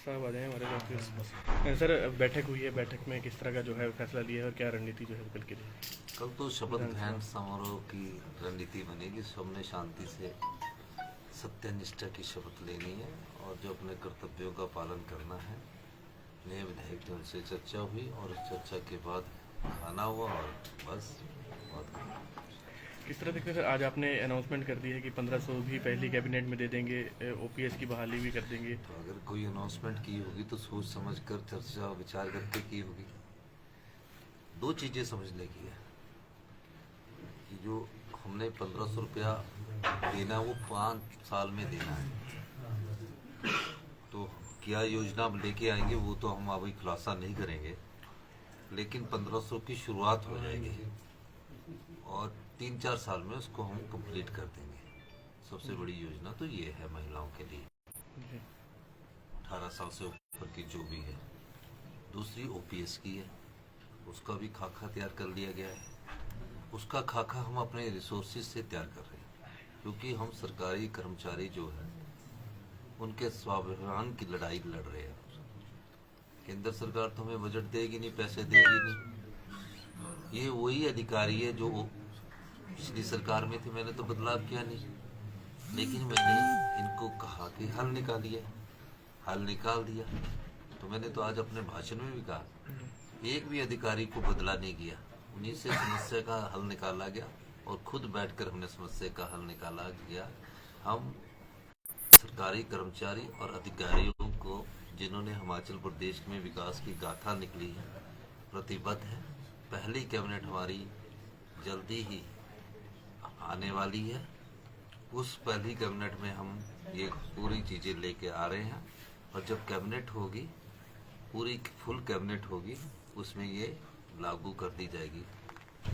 साहब आ जाए हमारे पास फिर। सर बैठक हुई है, बैठक में किस तरह का जो है फैसला लिया है और क्या रणनीति जो है कल के लिए कल तो शपथ विधानसभा। ग्रहण समारोह की रणनीति बनेगी। सबने शांति से सत्यनिष्ठा की शपथ लेनी है और जो अपने कर्तव्यों का पालन करना है। नए विधायक जो उनसे चर्चा हुई और उस चर्चा के बाद खाना हुआ और बस बहुत किस तरह देखते हैं सर, आज आपने अनाउंसमेंट कर दी है कि 1500 भी पहली कैबिनेट में दे देंगे, ओपीएस की बहाली भी कर देंगे। तो अगर कोई अनाउंसमेंट की होगी तो सोच समझ कर चर्चा विचार करके की होगी। दो चीज़ें समझने की है कि जो हमने 1500 रुपया देना वो 5 साल में देना है। तो क्या योजना हम लेके आएंगे वो तो हम अभी खुलासा नहीं करेंगे, लेकिन 1500 की शुरुआत हो जाएगी और 3-4 साल में उसको हम कंप्लीट कर देंगे। सबसे बड़ी योजना तो ये है महिलाओं के लिए, जी। 18 साल से ऊपर की जो भी है। दूसरी ओपीएस की है, उसका भी खाका तैयार कर लिया गया है। उसका खाका हम अपने रिसोर्सेज से तैयार कर रहे हैं, क्योंकि हम सरकारी कर्मचारी जो है उनके स्वाभिमान की लड़ाई लड़ रहे हैं। केंद्र सरकार तो हमें बजट देगी नहीं, पैसे देगी नहीं। ये वही अधिकारी है जो पिछली सरकार में थे, मैंने तो बदलाव किया नहीं, लेकिन मैंने इनको कहा कि हल निकालिए, हल निकाल दिया। तो मैंने तो आज अपने भाषण में भी कहा, एक भी अधिकारी को बदला नहीं किया, उन्हीं से समस्या का हल निकाला गया और खुद बैठकर हमने समस्या का हल निकाला गया। हम सरकारी कर्मचारी और अधिकारियों को, जिन्होंने हिमाचल प्रदेश में विकास की गाथा निकली है, प्रतिबद्ध है। पहली कैबिनेट हमारी जल्दी ही आने वाली है। उस पहली कैबिनेट में हम ये पूरी चीज़ें लेके आ रहे हैं और जब कैबिनेट होगी, पूरी फुल कैबिनेट होगी, उसमें ये लागू कर दी जाएगी।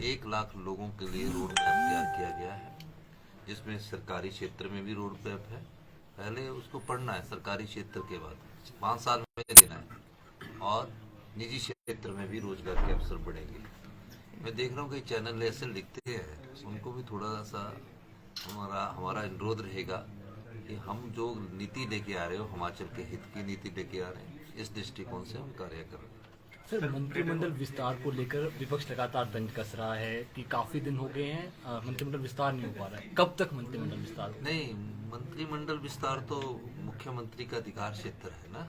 1 लाख लोगों के लिए रोड मैप तैयार किया गया है, जिसमें सरकारी क्षेत्र में भी रोड मैप है। पहले उसको पढ़ना है सरकारी क्षेत्र के बाद 5 साल में देना है, और निजी क्षेत्र में भी रोजगार के अवसर बढ़ेंगे। मैं देख रहा हूँ कई चैनल ऐसे लिखते हैं, उनको भी थोड़ा सा हमारा हमारा अनुरोध रहेगा कि हम जो नीति लेके आ रहे हो, हिमाचल के हित की नीति लेके आ रहे हैं, इस दृष्टिकोण से हम कार्य कर रहे हैं। सर, मंत्रिमंडल विस्तार को लेकर विपक्ष लगातार तंज कस रहा है कि काफी दिन हो गए हैं, मंत्रिमंडल विस्तार नहीं हो पा रहा है। कब तक मंत्रिमंडल विस्तार हो? नहीं, मंत्रिमंडल विस्तार तो मुख्यमंत्री का अधिकार क्षेत्र है ना।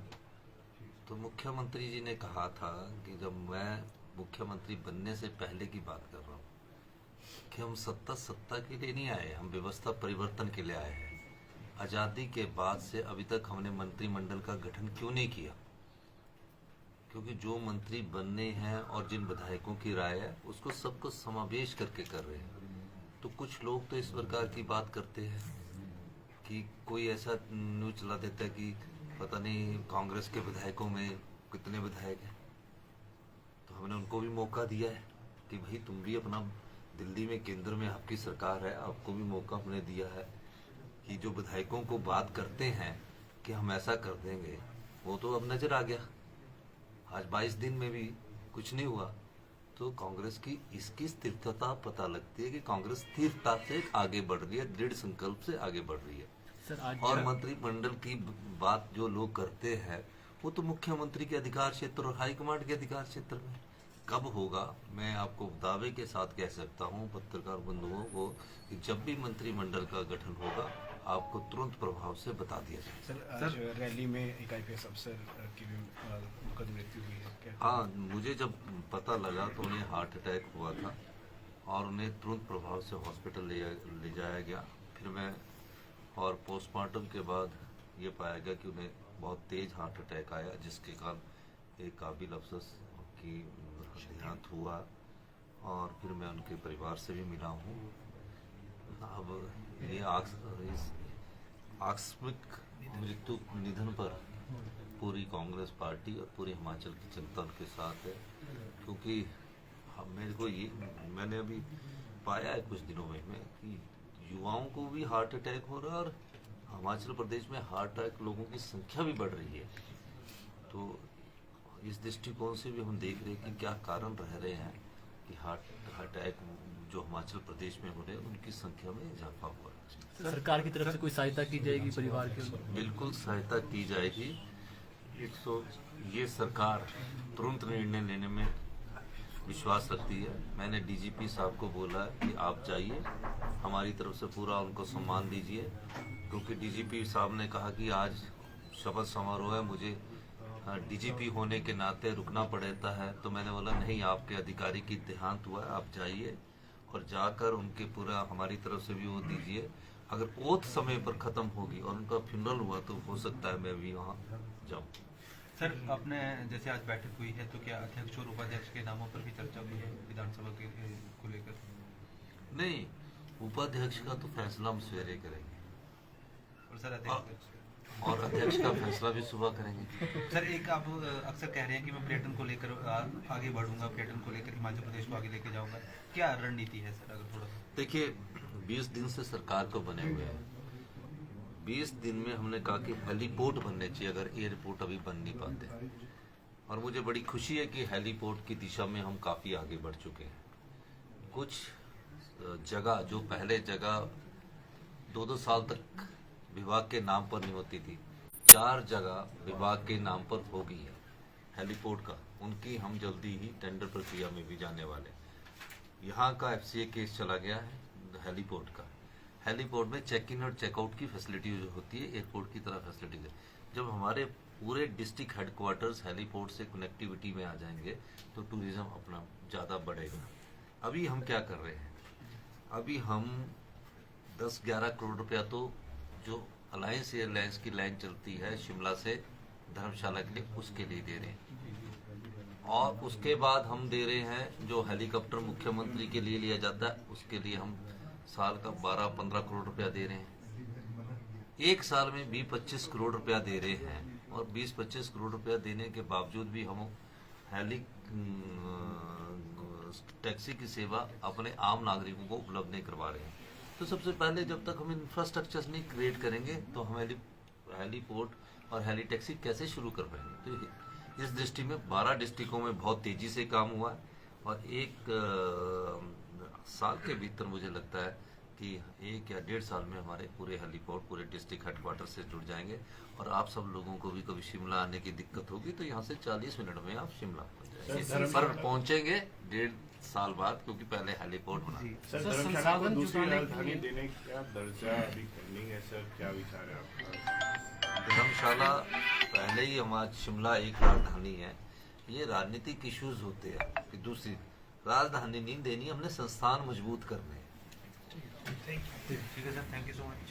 तो मुख्यमंत्री जी ने कहा था कि जब मैं मुख्यमंत्री बनने से पहले की बात कर रहा हूँ कि हम सत्ता के लिए नहीं आए, हम व्यवस्था परिवर्तन के लिए आए हैं। आज़ादी के बाद से अभी तक हमने मंत्रिमंडल का गठन क्यों नहीं किया? क्योंकि जो मंत्री बनने हैं और जिन विधायकों की राय है उसको सबको समावेश करके कर रहे हैं। तो कुछ लोग तो इस प्रकार की बात करते हैं कि कोई ऐसा न्यूज चला देता है कि पता नहीं कांग्रेस के विधायकों में कितने विधायक हैं। तो हमने उनको भी मौका दिया है कि भाई तुम भी अपना, दिल्ली में केंद्र में आपकी सरकार है, आपको भी मौका हमने दिया है कि जो विधायकों को बात करते हैं कि हम ऐसा कर देंगे, वो तो अब नजर आ गया। आज 22 दिन में भी कुछ नहीं हुआ। तो कांग्रेस की इसकी स्थिरता पता लगती है कि कांग्रेस स्थिरता से आगे बढ़ रही है, दृढ़ संकल्प से आगे बढ़ रही है। सर, आज और मंत्रिमंडल की बात जो लोग करते हैं वो तो मुख्यमंत्री के अधिकार क्षेत्र और हाईकमांड के अधिकार क्षेत्र में। कब होगा मैं आपको दावे के साथ कह सकता हूँ पत्रकार बंधुओं को कि जब भी मंत्रिमंडल का गठन होगा आपको तुरंत प्रभाव से बता दिया जाएगा। सर, आज रैली में एक आईपीएस अफसर की भी दुखद मृत्यु हुई है क्या? हाँ, मुझे जब पता लगा तो उन्हें हार्ट अटैक हुआ था और उन्हें तुरंत प्रभाव से हॉस्पिटल ले जाया गया। फिर मैं और पोस्टमार्टम के बाद ये पाया गया कि उन्हें बहुत तेज हार्ट अटैक आया, जिसके कारण एक काबिल अफसर की देहांत हुआ। और फिर मैं उनके परिवार से भी मिला हूँ। अब ये इस आकस्मिक मृत्यु निधन पर पूरी कांग्रेस पार्टी और पूरी हिमाचल की जनता उनके साथ है, क्योंकि मेरे को ये, मैंने अभी पाया है कुछ दिनों में कि युवाओं को भी हार्ट अटैक हो रहा है और हिमाचल प्रदेश में हार्ट अटैक लोगों की संख्या भी बढ़ रही है। तो इस दृष्टिकोण से भी हम देख रहे हैं कि क्या कारण रह रहे हैं कि हार्ट अटैक जो हिमाचल प्रदेश में हो रहे हैं उनकी संख्या में इजाफा हुआ है। सरकार की तरफ से कोई सहायता की जाएगी परिवार के? बिल्कुल सहायता की जाएगी। ये सरकार तुरंत निर्णय लेने में विश्वास रखती है। मैंने डीजीपी साहब को बोला है कि आप जाइए, हमारी तरफ से पूरा उनको सम्मान दीजिए, क्योंकि डीजीपी साहब ने कहा कि आज शपथ समारोह है, मुझे डीजीपी होने के नाते रुकना पड़ता है। तो मैंने बोला नहीं, आपके अधिकारी की देहांत हुआ है, आप जाइए और जाकर उनके पूरा हमारी तरफ से भी वो दीजिए। अगर ओथ समय पर खत्म होगी और उनका फ्यूनरल हुआ तो हो सकता है मैं भी वहाँ जाऊँ। सर, आपने जैसे आज बैठक हुई है तो क्या अध्यक्ष और उपाध्यक्ष के नामों पर भी चर्चा हुई है विधानसभा के को लेकर? नहीं, उपाध्यक्ष का तो फैसला हम सवेरे करेंगे और सर अध्यक्ष और अध्यक्ष का फैसला भी सुबह करेंगे। सर, एक आप अक्सर कह रहे हैं कि मैं पर्यटन को लेकर आगे बढ़ूंगा, पर्यटन को लेकर हिमाचल प्रदेश को आगे लेके जाऊंगा, क्या रणनीति है सर? अगर थोड़ा देखिए, 20 दिन से सरकार को बने हुए हैं। 20 दिन में हमने कहा कि हेलीपोर्ट बनने चाहिए, अगर एयरपोर्ट अभी बन नहीं पाते। और मुझे बड़ी खुशी है कि हेलीपोर्ट की दिशा में हम काफ़ी आगे बढ़ चुके हैं। कुछ जगह जो पहले जगह 2-2 साल तक विभाग के नाम पर नहीं होती थी, 4 जगह विभाग के नाम पर हो गई है हेलीपोर्ट का। उनकी हम जल्दी ही टेंडर प्रक्रिया में भी जाने वाले। यहाँ का FCA केस चला गया है हेलीपोर्ट का। हेलीपोर्ट में चेक इन और चेकआउट की फैसिलिटी जो होती है एयरपोर्ट की तरह फैसिलिटी है। जब हमारे पूरे डिस्ट्रिक्ट हेडक्वार्टर्स हेलीपोर्ट से कनेक्टिविटी में आ जाएंगे तो टूरिज्म अपना ज़्यादा बढ़ेगा। अभी हम क्या कर रहे हैं, अभी हम 10-11 करोड़ रुपया तो जो अलायंस एयरलाइंस की लाइन चलती है शिमला से धर्मशाला के लिए, उसके लिए दे रहे हैं। और उसके बाद हम दे रहे हैं जो हेलीकॉप्टर मुख्यमंत्री के लिए लिया जाता है, उसके लिए हम साल का 12-15 करोड़ रुपया दे रहे हैं। एक साल में 20-25 करोड़ रुपया दे रहे हैं। और 20-25 करोड़ रुपया देने के बावजूद भी हम हेली टैक्सी की सेवा अपने आम नागरिकों को उपलब्ध नहीं करवा रहे हैं। तो सबसे पहले जब तक हम इंफ्रास्ट्रक्चर नहीं क्रिएट करेंगे तो हम हेलीपोर्ट और हेली टैक्सी कैसे शुरू कर पाएंगे। तो इस दृष्टि में 12 डिस्ट्रिक्टों में बहुत तेजी से काम हुआ है और एक साल के भीतर मुझे लगता है कि 1 या 1.5 साल में हमारे पूरे हेलीपोर्ट पूरे डिस्ट्रिक्ट हेडक्वार्टर से जुड़ जाएंगे। और आप सब लोगों को भी कभी शिमला आने की दिक्कत होगी तो यहाँ से 40 मिनट में आप शिमला पहुँच जाएंगे, पर पहुँचेंगे 1.5 साल बाद, क्योंकि पहले हेलीपोर्ट बना। सर, धर्मशाला को दूसरी राजधानी देने का दर्जा अभी पेंडिंग है सर, क्या विचार है आपका? धर्मशाला पहले ही हमारा शिमला एक राजधानी है। ये राजनीतिक इश्यूज होते हैं कि दूसरी राजधानी नहीं देनी, हमने संस्थान मजबूत करने हैं। ठीक है sir, thank you so much.